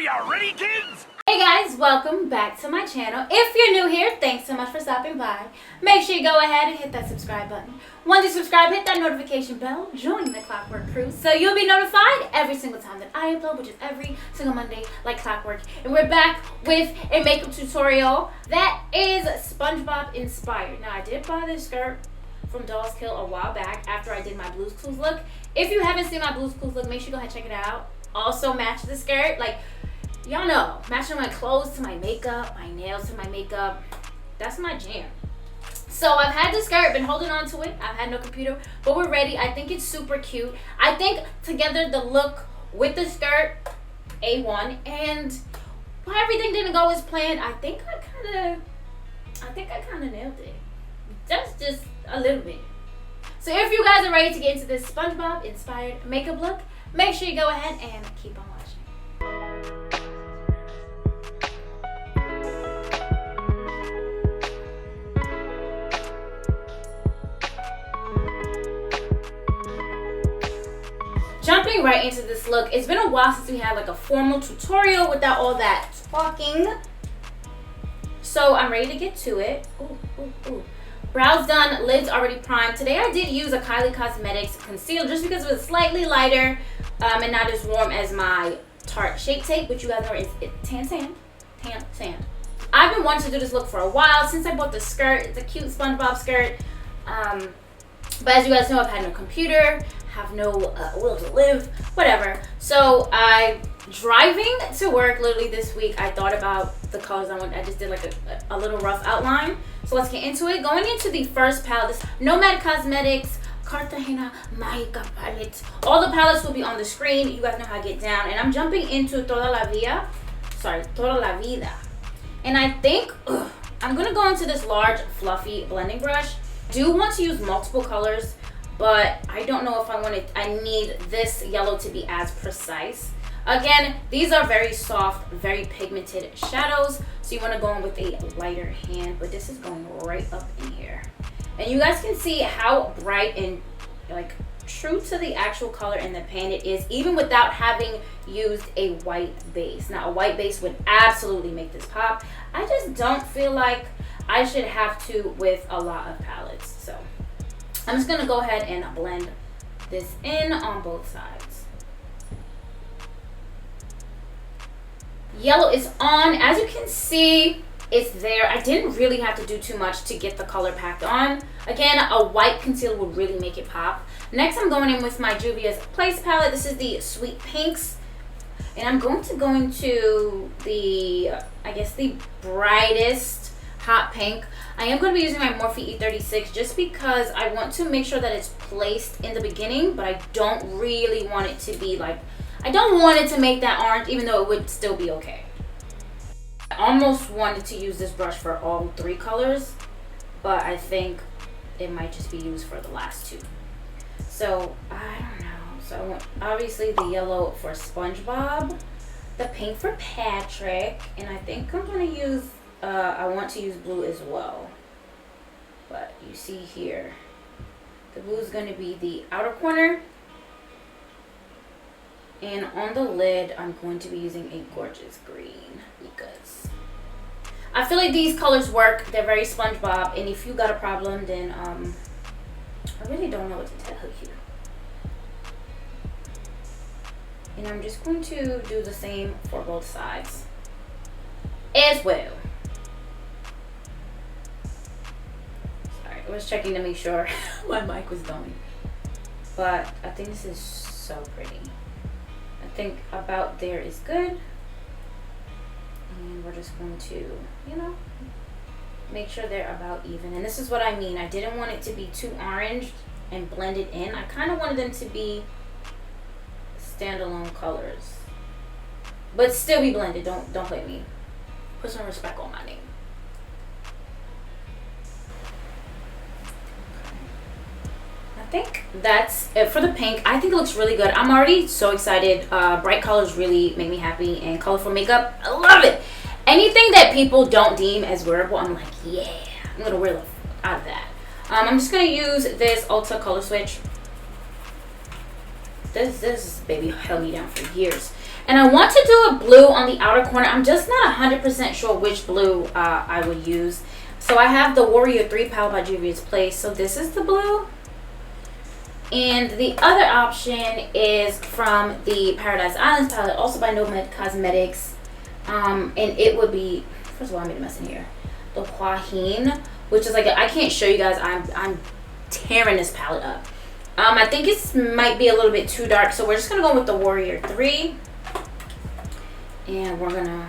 you ready, kids? Hey guys, welcome back to my channel. If you're new here, thanks so much for stopping by. Make sure you go ahead and hit that subscribe button. Once you subscribe, hit that notification bell, join the Clockwork crew, so you'll be notified every single time that I upload, which is every single Monday, like clockwork. And we're back with a makeup tutorial that is SpongeBob inspired. Now, I did buy this skirt from Doll's Kill a while back after I did my Blue's Clues look. If you haven't seen my Blue's Clues look, make sure you go ahead and check it out. Also match the skirt, like, y'all know, matching my clothes to my makeup, my nails to my makeup, that's my jam. So I've had this skirt, been holding on to it. I've had no computer, but we're ready. I think it's super cute. I think together the look with the skirt, A1, and while everything didn't go as planned, I think I kind of nailed it. That's just a little bit. So if you guys are ready to get into this SpongeBob inspired makeup look, make sure you go ahead and keep on watching. Jumping right into this look, it's been a while since we had like a formal tutorial without all that talking. So I'm ready to get to it. Ooh. Brows done, lids already primed. Today I did use a Kylie Cosmetics concealer just because it was slightly lighter and not as warm as my Tarte Shape Tape, which you guys know is tan sand. I've been wanting to do this look for a while since I bought the skirt. It's a cute SpongeBob skirt. But as you guys know, I've had no computer, have no will to live, whatever. So I driving to work literally this week, I thought about the colors I want. I just did like a little rough outline. So let's get into it. Going into the first palette, this Nomad Cosmetics Cartagena Makeup Palette. All the palettes will be on the screen. You guys know how I get down. And I'm jumping into Toda la Vida. And I think I'm gonna go into this large fluffy blending brush. Do want to use multiple colors, but I don't know if I need this yellow to be as precise. Again, these are very soft, very pigmented shadows, so you want to go in with a lighter hand, but this is going right up in here. And you guys can see how bright and like true to the actual color in the pan it is, even without having used a white base. Now, a white base would absolutely make this pop. I just don't feel like I should have to with a lot of palettes. So I'm just gonna go ahead and blend this in on both sides. Yellow is on. As you can see, it's there. I didn't really have to do too much to get the color packed on. Again, a white concealer would really make it pop. Next, I'm going in with my Juvia's Place palette. This is the Sweet Pinks. And I'm going to go into the, I guess, the brightest hot pink. I am going to be using my Morphe E36 just because I want to make sure that it's placed in the beginning, but I don't really want it to be like, I don't want it to make that orange, even though it would still be okay. I almost wanted to use this brush for all three colors, but I think it might just be used for the last two. So, I don't know. So I want, obviously, the yellow for SpongeBob, the pink for Patrick, and I think I'm going to use, I want to use blue as well. But you see here, the blue is going to be the outer corner. And on the lid, I'm going to be using a gorgeous green because I feel like these colors work. They're very SpongeBob. And if you got a problem, then I really don't know what to tell you. And I'm just going to do the same for both sides as well. Sorry, I was checking to make sure my mic was going. But I think this is so pretty. I think about there is good, and we're just going to, you know, make sure they're about even. And this is what I mean. I didn't want it to be too orange and blended in. I kind of wanted them to be standalone colors, but still be blended. Don't play me. Put some respect on my name. I think that's it for the pink. I think it looks really good. I'm already so excited. Bright colors really make me happy, and colorful makeup, I love it. Anything that people don't deem as wearable, I'm like, yeah, I'm gonna wear the out of that. I'm just gonna use this Ulta Color Switch. This baby held me down for years. And I want to do a blue on the outer corner. I'm just not 100% sure which blue I would use. So I have the Warrior 3 palette by Juvia's Place. So this is the blue. And the other option is from the Paradise Islands palette, also by Nomad Cosmetics. And it would be, first of all, I made a mess in here. The Huahin, which is like, I can't show you guys. I'm tearing this palette up. I think it might be a little bit too dark, so we're just gonna go with the Warrior 3. And we're gonna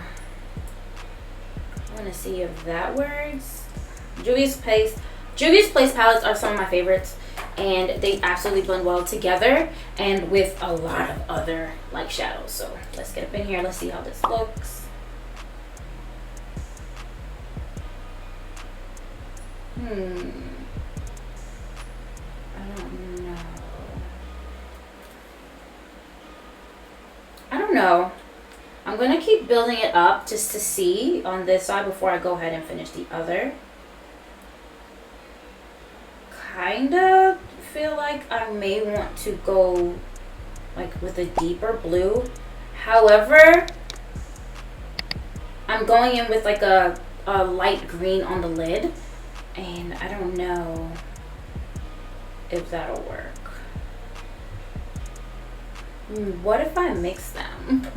see if that works. Juvia's Place palettes are some of my favorites, and they absolutely blend well together and with a lot of other like shadows. So let's get up in here. Let's see how this looks. I don't know. I'm gonna keep building it up just to see on this side before I go ahead and finish the other. Kinda feel like I may want to go like with a deeper blue. However, I'm going in with like a light green on the lid, and I don't know if that'll work. What if I mix them?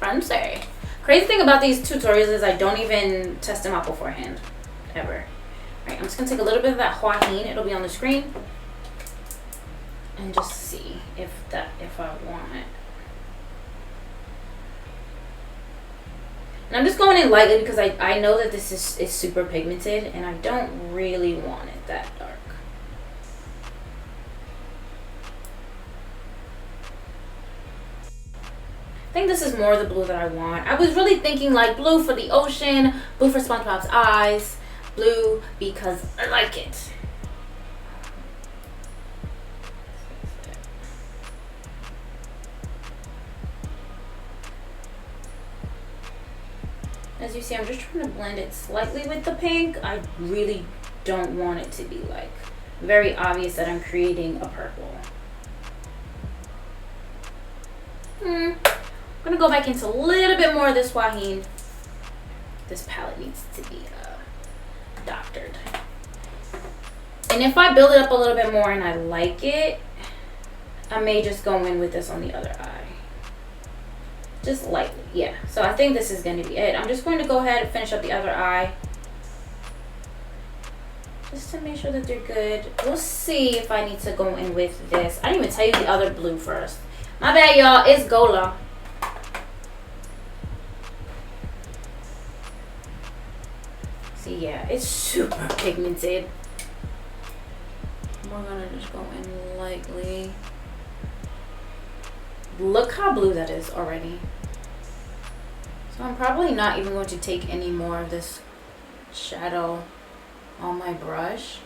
Fancy. Crazy thing about these tutorials is I don't even test them out beforehand, ever. Alright, I'm just gonna take a little bit of that Huahin. It'll be on the screen, and just see if I want it. And I'm just going in lightly because I know that this is super pigmented, and I don't really want it that dark. I think this is more the blue that I want. I was really thinking like blue for the ocean, blue for SpongeBob's eyes, blue because I like it. As you see, I'm just trying to blend it slightly with the pink. I really don't want it to be like very obvious that I'm creating a purple. I'm gonna go back into a little bit more of this Huahin. This palette needs to be doctored. And if I build it up a little bit more and I like it, I may just go in with this on the other eye. Just lightly, yeah. So I think this is gonna be it. I'm just going to go ahead and finish up the other eye, just to make sure that they're good. We'll see if I need to go in with this. I didn't even tell you the other blue first. My bad, y'all. It's Gola. See, yeah, it's super pigmented. We're gonna just go in lightly. Look how blue that is already. So I'm probably not even going to take any more of this shadow on my brush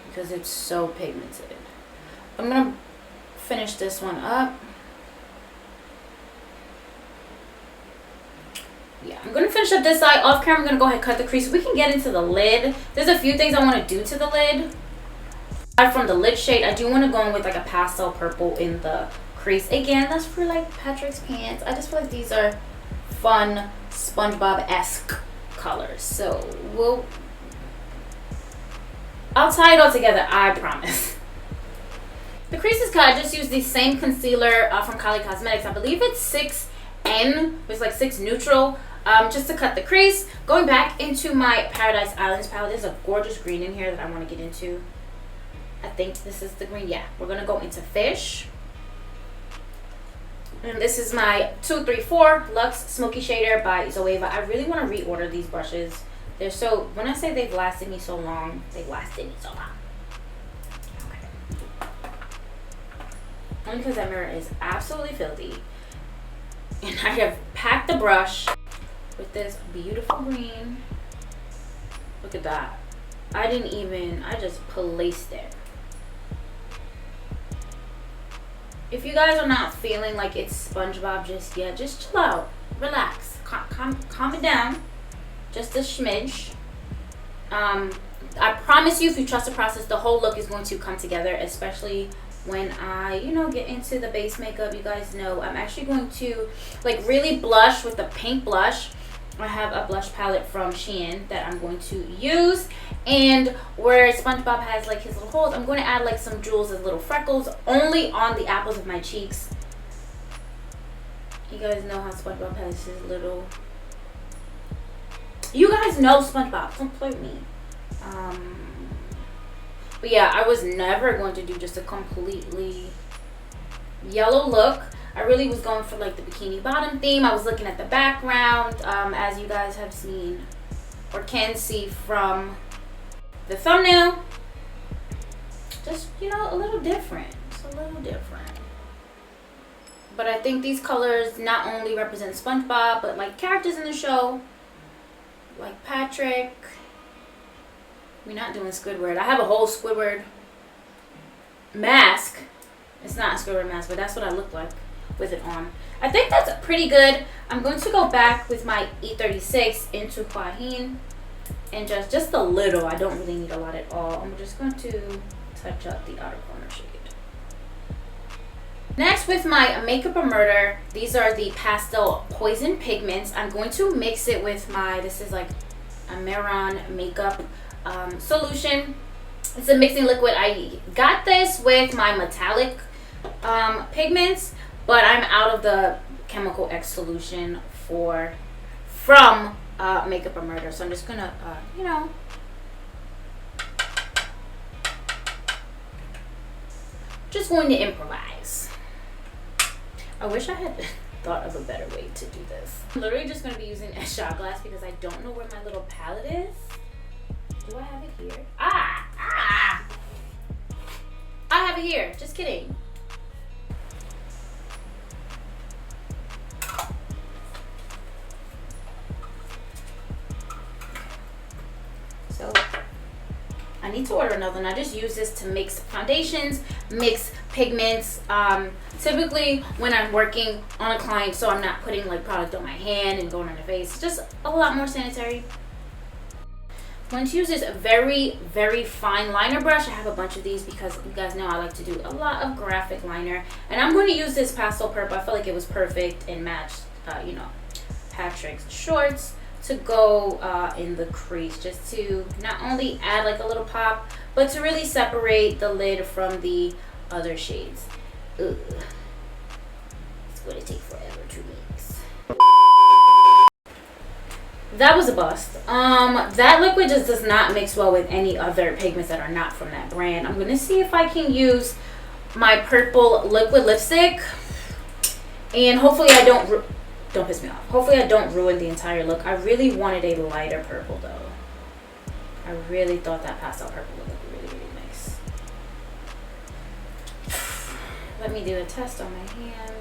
because it's so pigmented. I'm gonna finish this one up. Yeah, I'm gonna finish up this side. Off camera, I'm gonna go ahead and cut the crease. We can get into the lid. There's a few things I want to do to the lid. Aside from the lid shade, I do want to go in with like a pastel purple in the crease. Again, that's for like Patrick's pants. I just feel like these are fun SpongeBob-esque colors. So I'll tie it all together, I promise. The crease is cut. I just used the same concealer from Kylie Cosmetics. I believe it's 6N. It's like 6 neutral. Just to cut the crease. Going back into my Paradise Islands palette. There's a gorgeous green in here that I want to get into. I think this is the green. Yeah, we're going to go into Fish. And this is my 234 Luxe Smoky Shader by Zoeva. I really want to reorder these brushes. They're so, when I say they've lasted me so long, they've lasted me so long. Okay. Only because that mirror is absolutely filthy. And I have packed the brush with this beautiful green. Look at that. I just placed it. If you guys are not feeling like it's SpongeBob just yet, just chill out, relax, calm it down, just a smidge. I promise you, if you trust the process, the whole look is going to come together, especially when I, you know, get into the base makeup. You guys know I'm actually going to like really blush with the pink blush. I have a blush palette from Shein that I'm going to use, and where SpongeBob has like his little holes, I'm going to add like some jewels as little freckles only on the apples of my cheeks. You guys know how SpongeBob has his little, you guys know SpongeBob, don't play with me. But yeah, I was never going to do just a completely yellow look. I really was going for like the bikini bottom theme. I was looking at the background, as you guys have seen or can see from the thumbnail. Just, you know, a little different. It's a little different. But I think these colors not only represent SpongeBob, but like characters in the show, like Patrick. We're not doing Squidward. I have a whole Squidward mask. It's not a Squidward mask, but that's what I look like with it on. I think that's pretty good. I'm going to go back with my E36 into Quaheen and just a little. I don't really need a lot at all. I'm just going to touch up the outer corner shade. Next, with my Makeup or Murder, these are the pastel poison pigments. I'm going to mix it with my, this is like a Meron makeup solution. It's a mixing liquid. I got this with my metallic pigments, but I'm out of the Chemical X solution from Makeup or Murder, so I'm just gonna you know, just going to improvise. I wish I had thought of a better way to do this. I'm literally just going to be using a shot glass because I don't know where my little palette is. Do I have it here? I have it here. Just kidding. So I need to order another one. I just use this to mix foundations, mix pigments. Typically when I'm working on a client, so I'm not putting like product on my hand and going on the face. It's just a lot more sanitary. I'm going to use this very, very fine liner brush. I have a bunch of these because you guys know I like to do a lot of graphic liner. And I'm going to use this pastel purple. I feel like it was perfect and matched, you know, Patrick's shorts to go in the crease, just to not only add like a little pop, but to really separate the lid from the other shades. Ugh. It's going to take forever to mix. That was a bust. That liquid just does not mix well with any other pigments that are not from that brand. I'm going to see if I can use my purple liquid lipstick, and hopefully I don't piss me off. Hopefully I don't ruin the entire look. I really wanted a lighter purple though. I really thought that pastel purple would look really, really nice. Let me do a test on my hand.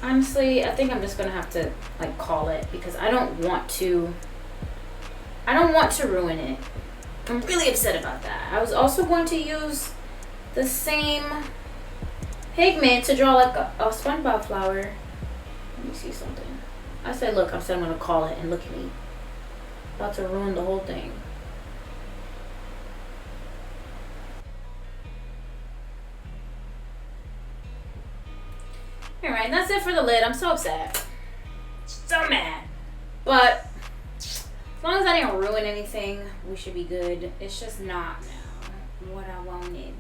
Honestly, I think I'm just gonna have to like call it because I don't want to ruin it. I'm really upset about that. I was also going to use the same pigment to draw like a SpongeBob flower. Let me see something. I said look, I said I'm gonna call it, and look at me. About to ruin the whole thing. Alright, that's it for the lid. I'm so upset. So mad. But as long as I didn't ruin anything, we should be good. It's just not now what I wanted.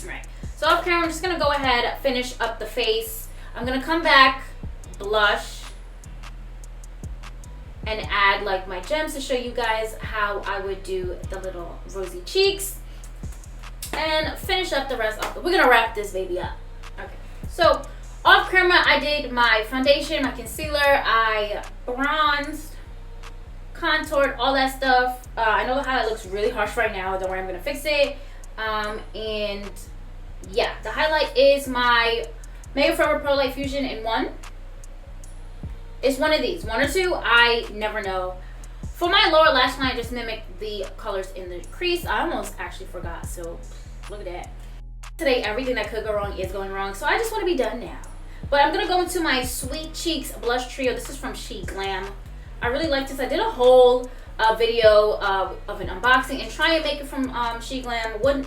Alright, so off camera, I'm just gonna go ahead, finish up the face. I'm gonna come back, blush, and add like my gems to show you guys how I would do the little rosy cheeks, and finish up the rest of we're gonna wrap this baby up. Okay, so off camera I did my foundation, my concealer, I bronzed, contoured, all that stuff. I know how it looks really harsh right now. Don't worry, I'm gonna fix it. And yeah, the highlight is my Makeup Forever Pro Light Fusion in 1. It's one of these, 1 or 2, I never know. For my lower lash line, I just mimicked the colors in the crease. I almost actually forgot, so look at that. Today, everything that could go wrong is going wrong, so I just want to be done now. But I'm gonna go into my Sweet Cheeks Blush Trio. This is from She Glam. I really like this. I did a whole a video of an unboxing and try and make it from SheGlam.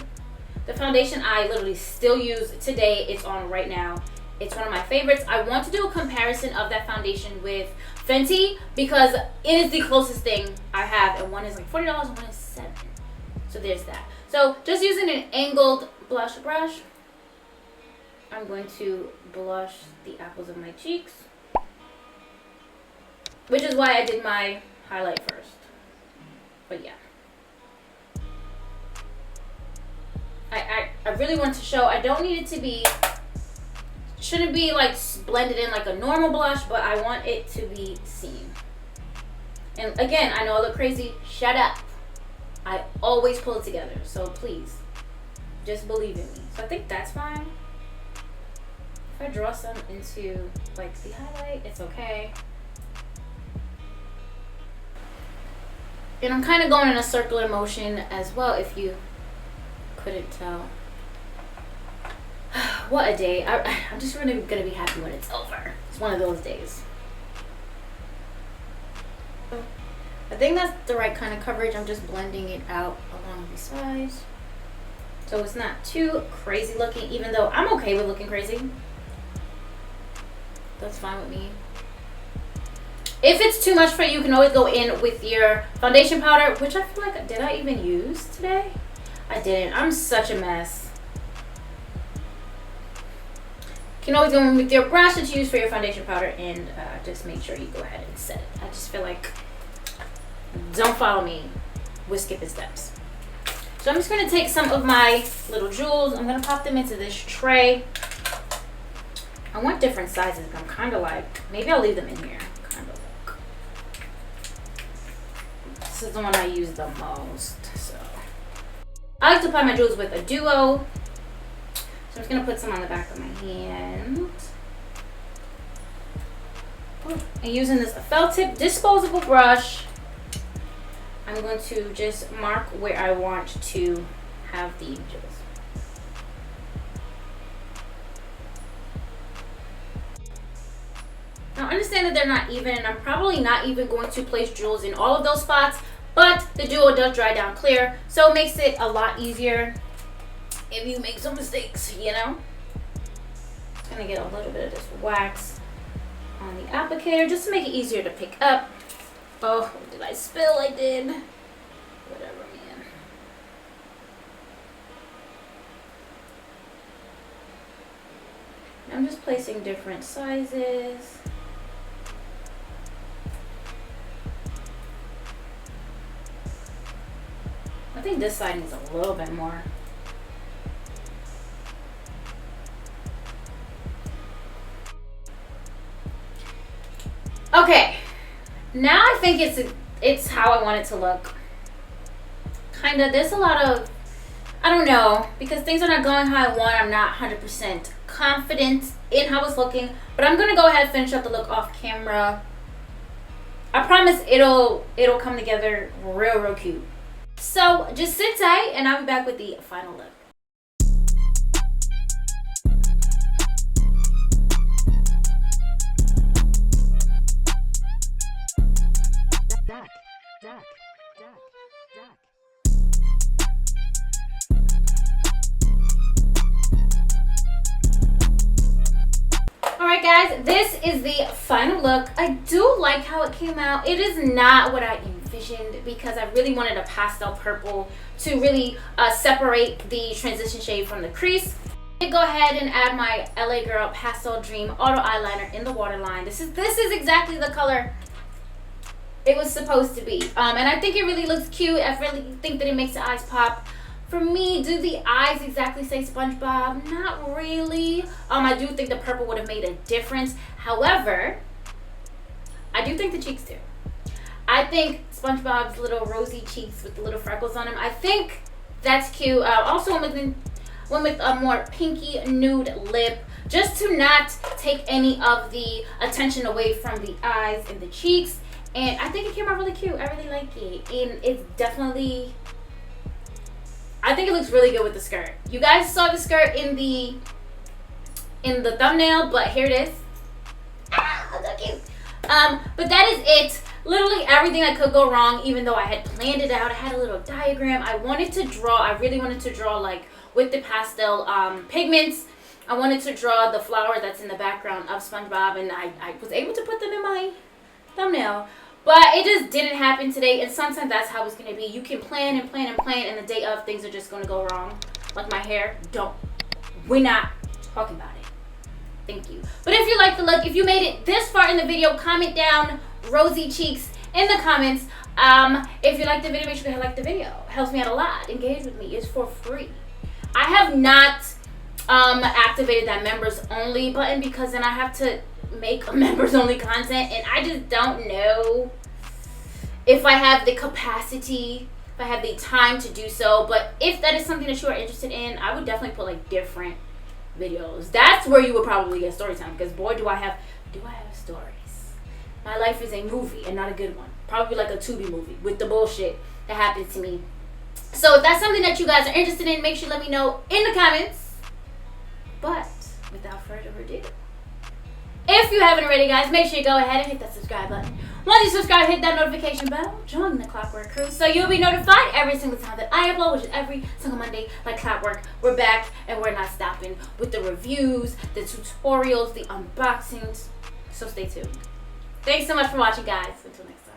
The foundation I literally still use today. It's on right now. It's one of my favorites. I want to do a comparison of that foundation with Fenty because it is the closest thing I have, and one is like $40 and one is $7. So there's that. So just using an angled blush brush, I'm going to blush the apples of my cheeks, which is why I did my highlight first. But yeah, I really want to show. I don't need it to be, shouldn't be like blended in like a normal blush, but I want it to be seen. And again, I know I look crazy. Shut up. I always pull it together, so please just believe in me. So I think that's fine. If I draw some into like the highlight, it's okay. And I'm kind of going in a circular motion as well, if you couldn't tell. What a day. I'm just really gonna be happy when it's over. It's one of those days. I think that's the right kind of coverage. I'm just blending it out along the sides, so it's not too crazy looking, even though I'm okay with looking crazy. That's fine with me. If it's too much for you, you can always go in with your foundation powder, which I feel like, did I even use today? I didn't. I'm such a mess. You can always go in with your brush that you use for your foundation powder and just make sure you go ahead and set it. I just feel like, don't follow me with skipping steps. So I'm just going to take some of my little jewels. I'm going to pop them into this tray. I want different sizes, but I'm kind of like, maybe I'll leave them in here. Kind of like, this is the one I use the most. So I like to apply my jewels with a duo. So I'm just going to put some on the back of my hand. And using this felt tip disposable brush, I'm going to just mark where I want to have the jewels. Now understand that they're not even, and I'm probably not even going to place jewels in all of those spots, but the duo does dry down clear, so it makes it a lot easier if you make some mistakes, you know? I'm gonna get a little bit of this wax on the applicator just to make it easier to pick up. Oh, what did I spill? I did. Whatever, man. I'm just placing different sizes. I think this side needs a little bit more. Okay, now I think it's how I want it to look. Kinda, there's a lot of, I don't know, because things are not going how I want. I'm not 100% confident in how it's looking, but I'm gonna go ahead and finish up the look off camera. I promise it'll come together real cute. So just sit tight and I'll be back with the final look. Alright guys, this is the final look. I do like how it came out. It is not what I envisioned because I really wanted a pastel purple to really separate the transition shade from the crease. I did go ahead and add my LA Girl Pastel Dream Auto Eyeliner in the waterline. This is exactly the color it was supposed to be. And I think it really looks cute. I really think that it makes the eyes pop. For me, do the eyes exactly say SpongeBob? Not really. I do think the purple would have made a difference. However, I do think the cheeks do. I think SpongeBob's little rosy cheeks with the little freckles on them, I think that's cute. Also went with a more pinky nude lip, just to not take any of the attention away from the eyes and the cheeks. And I think it came out really cute. I really like it. And it's definitely, I think it looks really good with the skirt. You guys saw the skirt in the thumbnail, but here it is. Ah, so cute. But that is it. literally everything that could go wrong, even though I had planned it out. I had a little diagram. I really wanted to draw like with the pastel pigments. I wanted to draw the flower that's in the background of SpongeBob, and I was able to put them in my thumbnail. But it just didn't happen today, and sometimes that's how it's going to be. You can plan and plan and plan, and the day of, things are just going to go wrong. Like my hair, we're not talking about it. Thank you. But if you like the look, if you made it this far in the video, comment down rosy cheeks in the comments. If you like the video, make sure to like the video. It helps me out a lot. Engage with me. It's for free. I have not activated that members only button, because then I have to make a members only content, and I just don't know if I have the capacity, if I have the time to do so. But if that is something that you are interested in, I would definitely put like different videos. That's where you would probably get story time, because boy, do I have stories. My life is a movie, and not a good one. Probably like a Tubi movie with the bullshit that happens to me. So if that's something that you guys are interested in, make sure you let me know in the comments. But without further ado, if you haven't already, guys, make sure you go ahead and hit that subscribe button. Once you subscribe, hit that notification bell. Join the Clockwork crew so you'll be notified every single time that I upload, which is every single Monday, like clockwork. We're back, and we're not stopping with the reviews, the tutorials, the unboxings. So stay tuned. Thanks so much for watching, guys. Until next time.